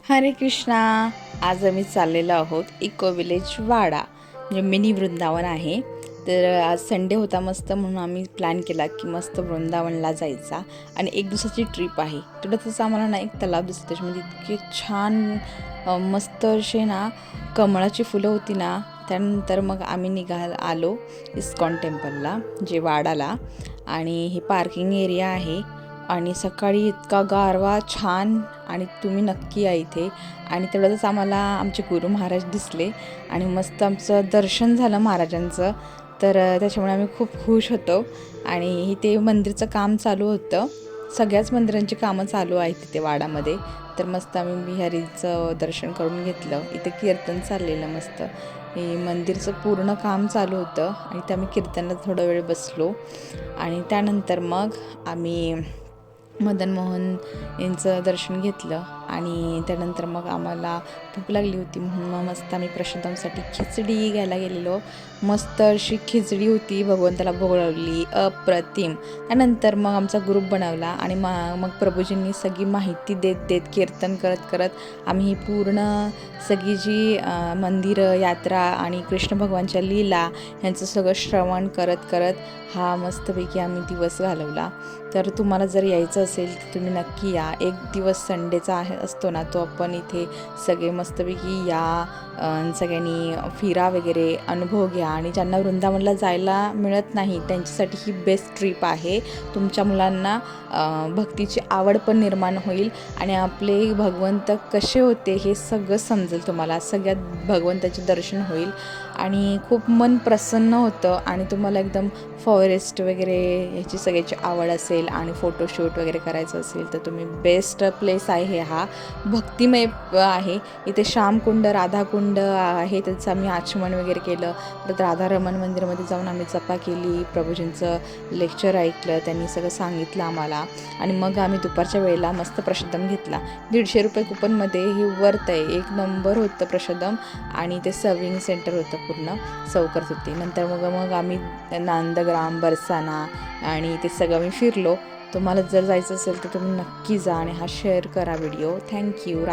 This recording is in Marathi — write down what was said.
हरे कृष्णा. आज आम्ही चाललेलो आहोत इको विलेज वाडा, म्हणजे मिनी वृंदावन आहे. तर आज संडे होता मस्त, म्हणून आम्ही प्लॅन केला की मस्त वृंदावनला जायचा आणि एक दिवसाची ट्रिप आहे. तेवढंच आम्हाला ना एक तलाव दिसतं, त्याच्यामध्ये इतके छान मस्त असे ना कमळाची फुलं होती ना. त्यानंतर मग आम्ही आलो इस्कॉन टेम्पलला, जे वाडाला. आणि हे पार्किंग एरिया आहे आणि सकाळी इतका गारवा छान, आणि तुम्ही नक्की या इथे. आणि तेवढंच आम्हाला आमचे गुरु महाराज दिसले आणि मस्त आमचं दर्शन झालं महाराजांचं. तर त्याच्यामुळे आम्ही खूप खुश होतो. आणि इथे मंदिरचं काम चालू होतं, सगळ्याच मंदिरांची कामं चालू आहेत तिथे वाडामध्ये. तर मस्त आम्ही बिहारीचं दर्शन करून घेतलं. इथे कीर्तन चाललेलं मस्त. हे मंदिरचं पूर्ण काम चालू होतं आणि ते आम्ही कीर्तनाला थोडा वेळ बसलो. आणि त्यानंतर मग आम्ही मदन मोहन यांचं दर्शन घेतलं. आणि त्यानंतर मग आम्हाला भूक लागली होती, म्हणून मग मस्त आम्ही प्रसादांसाठी खिचडी घ्यायला गेलेलो. मस्त अशी खिचडी होती, भगवंताला भोग लावली, अप्रतिम. त्यानंतर मग आमचा ग्रुप बनवला आणि मग प्रभूजींनी सगळी माहिती देत देत कीर्तन करत करत आम्ही ही पूर्ण सगळी जी मंदिरं, यात्रा आणि कृष्ण भगवानच्या लीला ह्यांचं सगळं श्रवण करत करत हा मस्तपैकी आम्ही दिवस घालवला. तर तुम्हाला जर यायचं असेल तर तुम्ही नक्की या. एक दिवस संडेचा असतो ना, तो आपण इथे सगळे मस्तपैकी या, सगळ्यांनी फिरा वगैरे, अनुभव घ्या. आणि ज्यांना वृंदावनला जायला मिळत नाही त्यांच्यासाठी ही बेस्ट ट्रिप आहे. तुमच्या मुलांना भक्तीची आवड पण निर्माण होईल आणि आपले भगवंत कसे होते हे सगळं समजेल तुम्हाला. सगळ्यात भगवंताचे दर्शन होईल आणि खूप मन प्रसन्न होतं. आणि तुम्हाला एकदम फॉरेस्ट वगैरे ह्याची सगळ्याची आवड असेल आणि फोटोशूट वगैरे करायचं असेल तर तुम्ही बेस्ट प्लेस आहे हा. भक्तिमय आहे. इथे श्यामकुंड, राधाकुंड आहे, त्याचं आम्ही आचमन वगैरे केलं. परत राधारमण मंदिरामध्ये जाऊन आम्ही जपा केली, प्रभूजींचं लेक्चर ऐकलं, त्यांनी सगळं सांगितलं आम्हाला. आणि मग आम्ही दुपारच्या वेळेला मस्त प्रसादम घेतला. 150 रुपये कुपनमध्ये हे वर्थ आहे. एक नंबर होतं प्रसादम आणि ते सर्विंग सेंटर होतं, पूर्ण चौकत होती. नंतर मग आम्ही नंदग्राम, बरसाना आणि ते सगळं मी फिरलो. तुम्हाला जर जायचं असेल तर तुम्ही नक्की जा आणि हा शेअर करा व्हिडिओ. थँक्यू.